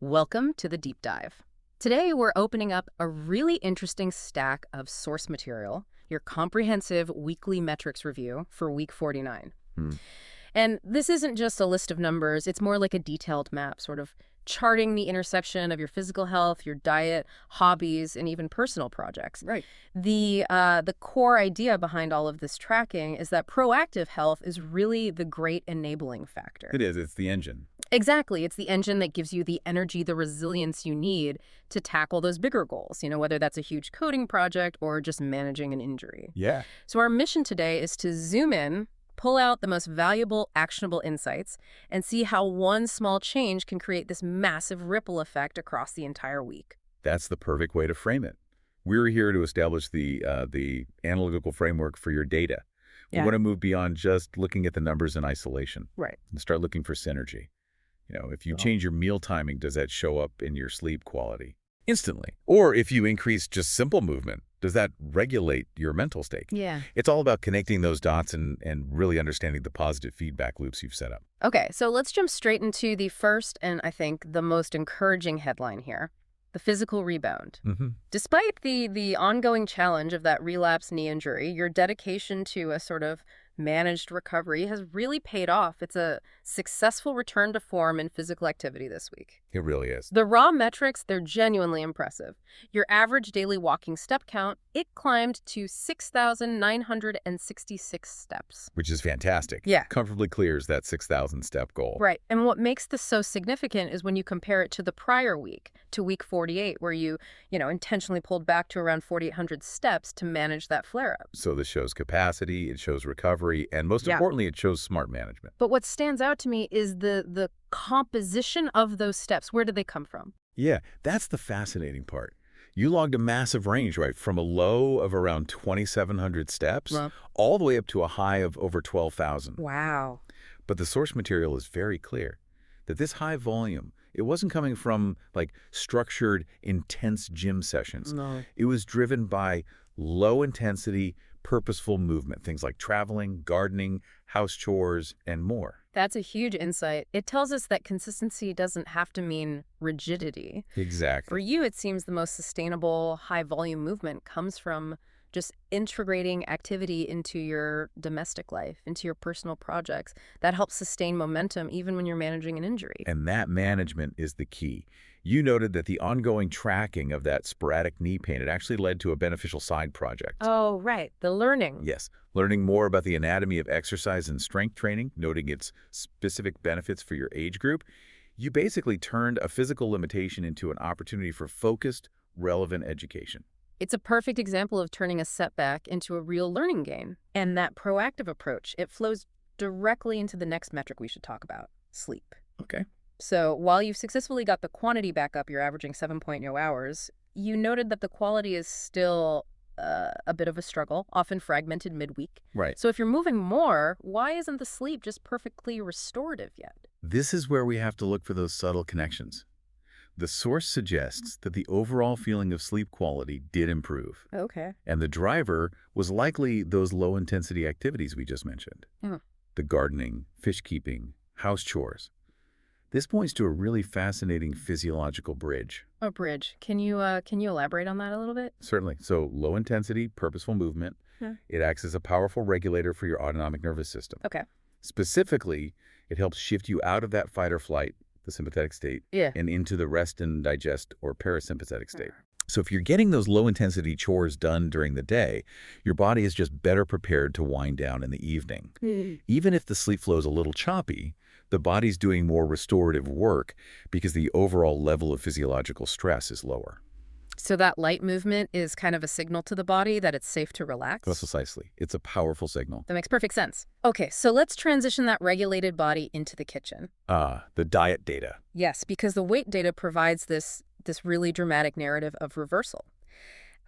Welcome to the deep dive. Today, we're opening up a really interesting stack of source material, your comprehensive weekly metrics review for week 49. Hmm. And this isn't just a list of numbers, it's more like a detailed map, sort of charting the intersection of your physical health, your diet, hobbies, and even personal projects. Right. The core idea behind all of this tracking is that proactive health is really the great enabling factor. It is. It's the engine. Exactly. It's the engine that gives you the energy, the resilience you need to tackle those bigger goals, whether that's a huge coding project or just managing an injury. Yeah. So our mission today is to zoom in, pull out the most valuable, actionable insights, and see how one small change can create this massive ripple effect across the entire week. That's the perfect way to frame it. We're here to establish the analytical framework for your data. We Yeah. want to move beyond just looking at the numbers in isolation Right. and start looking for synergy. If you Oh. change your meal timing, does that show up in your sleep quality? Instantly. Or if you increase just simple movement, does that regulate your mental state? Yeah. It's all about connecting those dots and really understanding the positive feedback loops you've set up. Okay, so let's jump straight into the first and I think the most encouraging headline here, the physical rebound. Mm-hmm. Despite the ongoing challenge of that relapsed knee injury, your dedication to a sort of managed recovery has really paid off. It's a successful return to form in physical activity this week. It really is. The raw metrics, they're genuinely impressive. Your average daily walking step count, it climbed to 6,966 steps. Which is fantastic. Yeah. Comfortably clears that 6,000 step goal. Right. And what makes this so significant is when you compare it to the prior week, to week 48, where you intentionally pulled back to around 4,800 steps to manage that flare-up. So this shows capacity, it shows recovery, and most Yeah. importantly, it shows smart management. But what stands out to me is the composition of those steps. Where did they come from? Yeah, that's the fascinating part. You logged a massive range, right, from a low of around 2,700 steps Wow. all the way up to a high of over 12,000. Wow. But the source material is very clear that this high volume, it wasn't coming from like structured, intense gym sessions. No. It was driven by low intensity, purposeful movement, things like traveling, gardening, house chores, and more. That's a huge insight. It tells us that consistency doesn't have to mean rigidity. For Exactly. you, it seems the most sustainable, high-volume movement comes from just integrating activity into your domestic life, into your personal projects. That helps sustain momentum even when you're managing an injury. And that management is the key. You noted that the ongoing tracking of that sporadic knee pain, it actually led to a beneficial side project. Oh, right. The learning. Yes, learning more about the anatomy of exercise and strength training, noting its specific benefits for your age group. You basically turned a physical limitation into an opportunity for focused, relevant education. It's a perfect example of turning a setback into a real learning gain. And that proactive approach, it flows directly into the next metric we should talk about, sleep. Okay. So while you've successfully got the quantity back up, you're averaging 7.0 hours, you noted that the quality is still a bit of a struggle, often fragmented midweek. Right. So if you're moving more, why isn't the sleep just perfectly restorative yet? This is where we have to look for those subtle connections. The source suggests that the overall feeling of sleep quality did improve, Okay. and the driver was likely those low-intensity activities we just mentioned. Hmm. The gardening, fish keeping, house chores. This points to a really fascinating physiological bridge. A bridge. Can you elaborate on that a little bit? Certainly. So low-intensity, purposeful movement. Yeah. It acts as a powerful regulator for your autonomic nervous system. Okay. Specifically, it helps shift you out of that fight or flight, the sympathetic state, Yeah. and into the rest and digest or parasympathetic state. So if you're getting those low-intensity chores done during the day, your body is just better prepared to wind down in the evening. Even if the sleep flow is a little choppy, the body's doing more restorative work because the overall level of physiological stress is lower. So that light movement is kind of a signal to the body that it's safe to relax? Precisely. It's a powerful signal. That makes perfect sense. Okay, so let's transition that regulated body into the kitchen. The diet data. Yes, because the weight data provides this really dramatic narrative of reversal.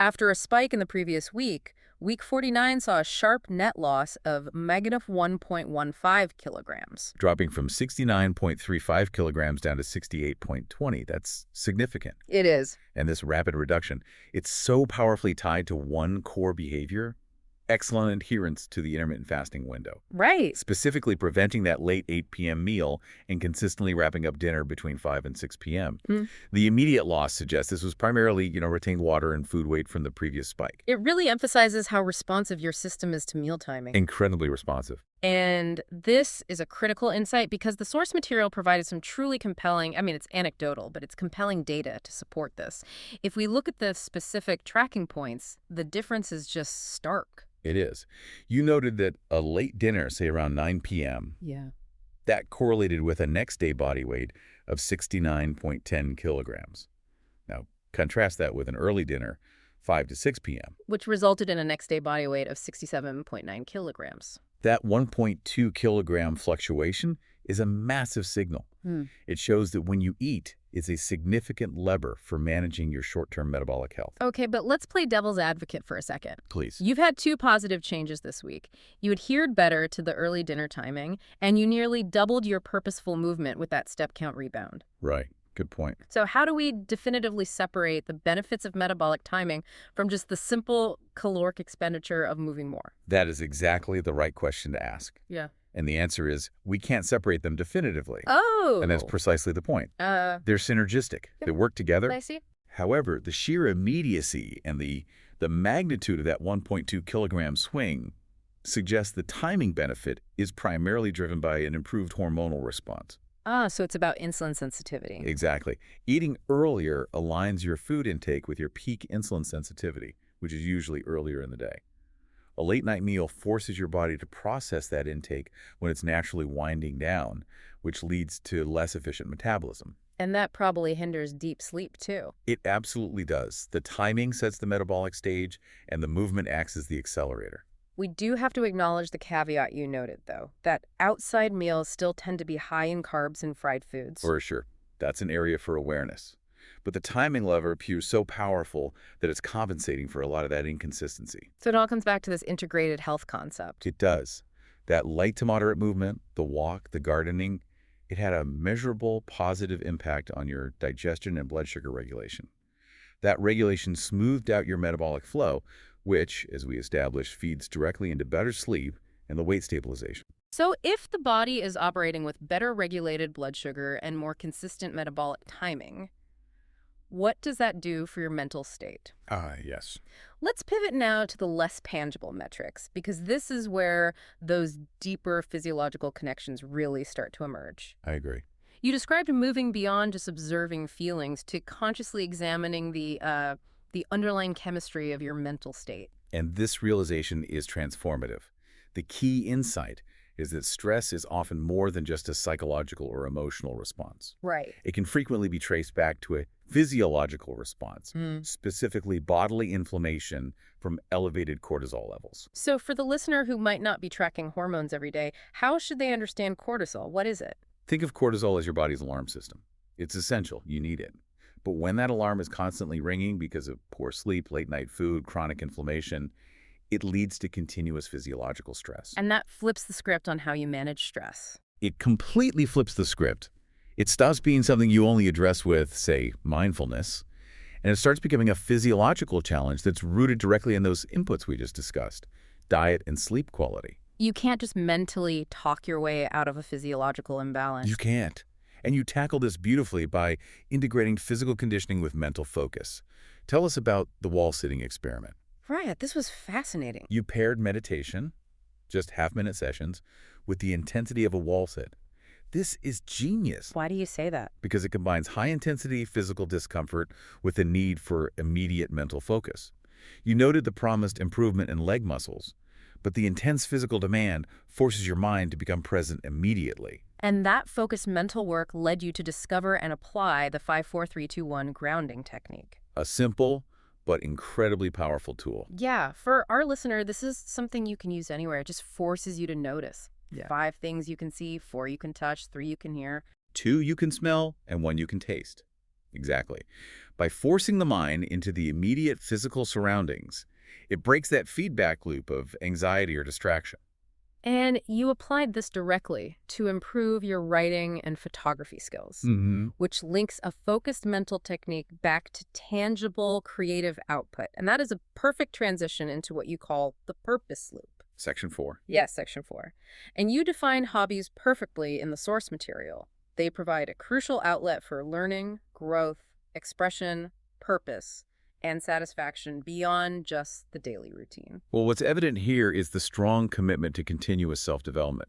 After a spike in the previous week, week 49 saw a sharp net loss of negative 1.15 kilograms. Dropping from 69.35 kilograms down to 68.20. That's significant. It is. And this rapid reduction, it's so powerfully tied to one core behavior, excellent adherence to the intermittent fasting window, Right. specifically preventing that late 8 p.m. meal and consistently wrapping up dinner between 5 and 6 p.m. Mm. The immediate loss suggests this was primarily, retained water and food weight from the previous spike. It really emphasizes how responsive your system is to meal timing. Incredibly responsive. And this is a critical insight because the source material provided some truly compelling, I mean, it's anecdotal, but it's compelling data to support this. If we look at the specific tracking points, the difference is just stark. It is. You noted that a late dinner, say around 9 p.m., Yeah. that correlated with a next day body weight of 69.10 kilograms. Now, contrast that with an early dinner, 5 to 6 p.m. Which resulted in a next day body weight of 67.9 kilograms. That 1.2 kilogram fluctuation is a massive signal. It shows that when you eat, it's a significant lever for managing your short-term metabolic health. Okay, but let's play devil's advocate for a second. Please. You've had 2 positive changes this week. You adhered better to the early dinner timing, and you nearly doubled your purposeful movement with that step count rebound. Right. Good point. So how do we definitively separate the benefits of metabolic timing from just the simple caloric expenditure of moving more? That is exactly the right question to ask. Yeah. And the answer is we can't separate them definitively. Oh. And that's precisely the point. They're synergistic. They work together. I see. However, the sheer immediacy and the magnitude of that 1.2 kilogram swing suggests the timing benefit is primarily driven by an improved hormonal response. So it's about insulin sensitivity. Exactly. Eating earlier aligns your food intake with your peak insulin sensitivity, which is usually earlier in the day. A late-night meal forces your body to process that intake when it's naturally winding down, which leads to less efficient metabolism. And that probably hinders deep sleep, too. It absolutely does. The timing sets the metabolic stage, and the movement acts as the accelerator. We do have to acknowledge the caveat you noted, though, that outside meals still tend to be high in carbs and fried foods. For sure. That's an area for awareness. But the timing lever appears so powerful that it's compensating for a lot of that inconsistency. So it all comes back to this integrated health concept. It does. That light to moderate movement, the walk, the gardening, it had a measurable positive impact on your digestion and blood sugar regulation. That regulation smoothed out your metabolic flow, which, as we established, feeds directly into better sleep and the weight stabilization. So if the body is operating with better regulated blood sugar and more consistent metabolic timing, what does that do for your mental state? Yes. Let's pivot now to the less tangible metrics, because this is where those deeper physiological connections really start to emerge. I agree. You described moving beyond just observing feelings to consciously examining the underlying chemistry of your mental state. And this realization is transformative. The key insight is that stress is often more than just a psychological or emotional response. Right. It can frequently be traced back to a physiological response, specifically bodily inflammation from elevated cortisol levels. So for the listener who might not be tracking hormones every day, how should they understand cortisol? What is it? Think of cortisol as your body's alarm system. It's essential. You need it. But when that alarm is constantly ringing because of poor sleep, late-night food, chronic inflammation, it leads to continuous physiological stress. And that flips the script on how you manage stress. It completely flips the script. It stops being something you only address with, say, mindfulness, and it starts becoming a physiological challenge that's rooted directly in those inputs we just discussed, diet and sleep quality. You can't just mentally talk your way out of a physiological imbalance. You can't. And you tackle this beautifully by integrating physical conditioning with mental focus. Tell us about the wall-sitting experiment. Right, this was fascinating. You paired meditation, just half-minute sessions, with the intensity of a wall sit. This is genius. Why do you say that? Because it combines high-intensity physical discomfort with the need for immediate mental focus. You noted the promised improvement in leg muscles, but the intense physical demand forces your mind to become present immediately. And that focused mental work led you to discover and apply the 5-4-3-2-1 grounding technique. A simple but incredibly powerful tool. Yeah, for our listener, this is something you can use anywhere. It just forces you to notice. Yeah. 5 things you can see, 4 you can touch, 3 you can hear. 2 you can smell, and 1 you can taste. Exactly. By forcing the mind into the immediate physical surroundings, it breaks that feedback loop of anxiety or distraction. And you applied this directly to improve your writing and photography skills, Mm-hmm. which links a focused mental technique back to tangible creative output. And that is a perfect transition into what you call the purpose loop. Section 4. Yes, section 4. And you define hobbies perfectly in the source material. They provide a crucial outlet for learning, growth, expression, purpose, and satisfaction beyond just the daily routine. Well, what's evident here is the strong commitment to continuous self-development.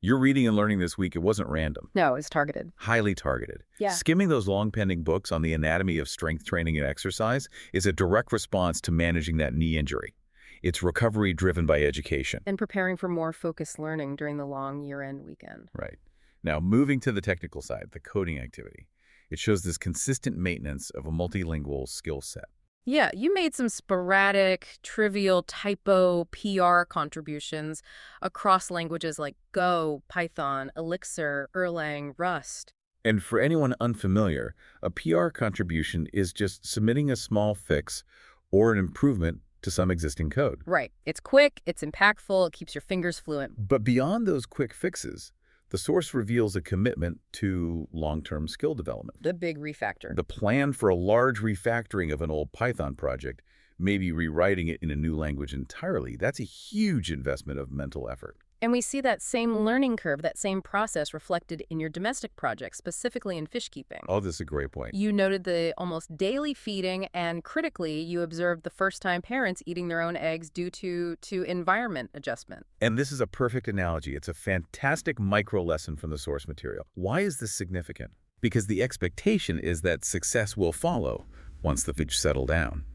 Your reading and learning this week, it wasn't random. No, it's targeted. Highly targeted. Yeah. Skimming those long-pending books on the anatomy of strength training and exercise is a direct response to managing that knee injury. It's recovery driven by education. And preparing for more focused learning during the long year-end weekend. Right. Now, moving to the technical side, the coding activity. It shows this consistent maintenance of a multilingual skill set. Yeah, you made some sporadic, trivial typo PR contributions across languages like Go, Python, Elixir, Erlang, Rust. And for anyone unfamiliar, a PR contribution is just submitting a small fix or an improvement to some existing code. Right. It's quick, it's impactful, it keeps your fingers fluent. But beyond those quick fixes, the source reveals a commitment to long-term skill development. The big refactor. The plan for a large refactoring of an old Python project, maybe rewriting it in a new language entirely, that's a huge investment of mental effort. And we see that same learning curve, that same process reflected in your domestic projects, specifically in fishkeeping. Oh, this is a great point. You noted the almost daily feeding, and critically, you observed the first-time parents eating their own eggs due to environment adjustment. And this is a perfect analogy. It's a fantastic micro lesson from the source material. Why is this significant? Because the expectation is that success will follow once the fish settle down.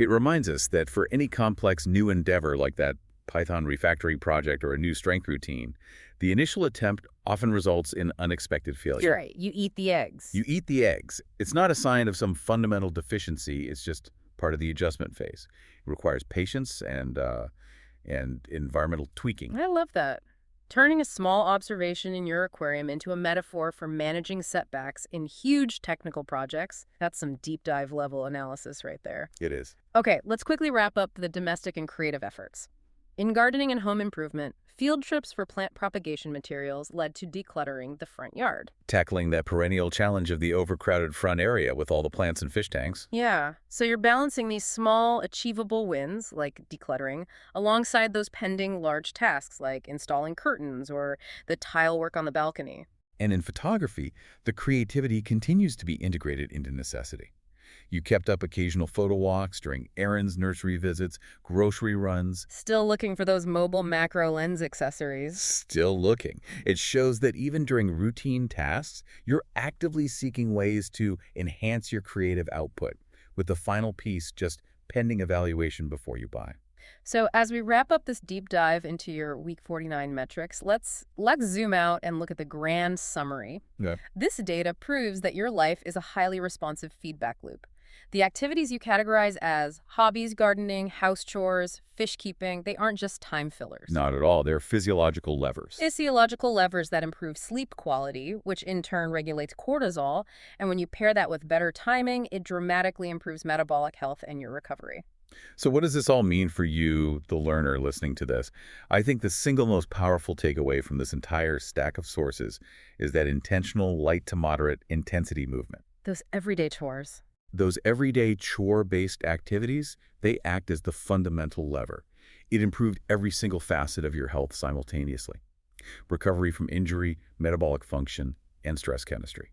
It reminds us that for any complex new endeavor like that Python refactoring project or a new strength routine, the initial attempt often results in unexpected failure. You're right. You eat the eggs. You eat the eggs. It's not a sign of some fundamental deficiency. It's just part of the adjustment phase. It requires patience and environmental tweaking. I love that. Turning a small observation in your aquarium into a metaphor for managing setbacks in huge technical projects, that's some deep dive level analysis right there. It is. Okay, let's quickly wrap up the domestic and creative efforts. In gardening and home improvement, field trips for plant propagation materials led to decluttering the front yard. Tackling that perennial challenge of the overcrowded front area with all the plants and fish tanks. Yeah, so you're balancing these small, achievable wins, like decluttering, alongside those pending large tasks, like installing curtains or the tile work on the balcony. And in photography, the creativity continues to be integrated into necessity. You kept up occasional photo walks during errands, nursery visits, grocery runs. Still looking for those mobile macro lens accessories. Still looking. It shows that even during routine tasks, you're actively seeking ways to enhance your creative output, with the final piece just pending evaluation before you buy. So as we wrap up this deep dive into your week 49 metrics, let's zoom out and look at the grand summary. Yeah. This data proves that your life is a highly responsive feedback loop. The activities you categorize as hobbies, gardening, house chores, fish keeping, they aren't just time fillers. Not at all. They're physiological levers. Physiological levers that improve sleep quality, which in turn regulates cortisol. And when you pair that with better timing, it dramatically improves metabolic health and your recovery. So what does this all mean for you, the learner, listening to this? I think the single most powerful takeaway from this entire stack of sources is that intentional light to moderate intensity movement. Those everyday chores. Those everyday chore-based activities, they act as the fundamental lever. It improved every single facet of your health simultaneously. Recovery from injury, metabolic function, and stress chemistry.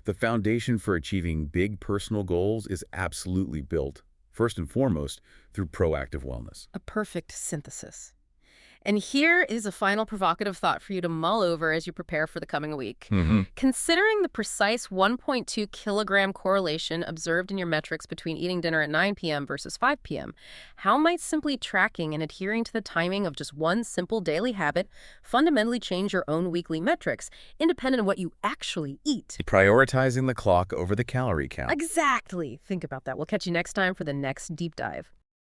The foundation for achieving big personal goals is absolutely built, first and foremost, through proactive wellness. A perfect synthesis. And here is a final provocative thought for you to mull over as you prepare for the coming week. Considering the precise 1.2 kilogram correlation observed in your metrics between eating dinner at 9 p.m. versus 5 p.m., how might simply tracking and adhering to the timing of just one simple daily habit fundamentally change your own weekly metrics, independent of what you actually eat? Prioritizing the clock over the calorie count. Exactly. Think about that. We'll catch you next time for the next deep dive.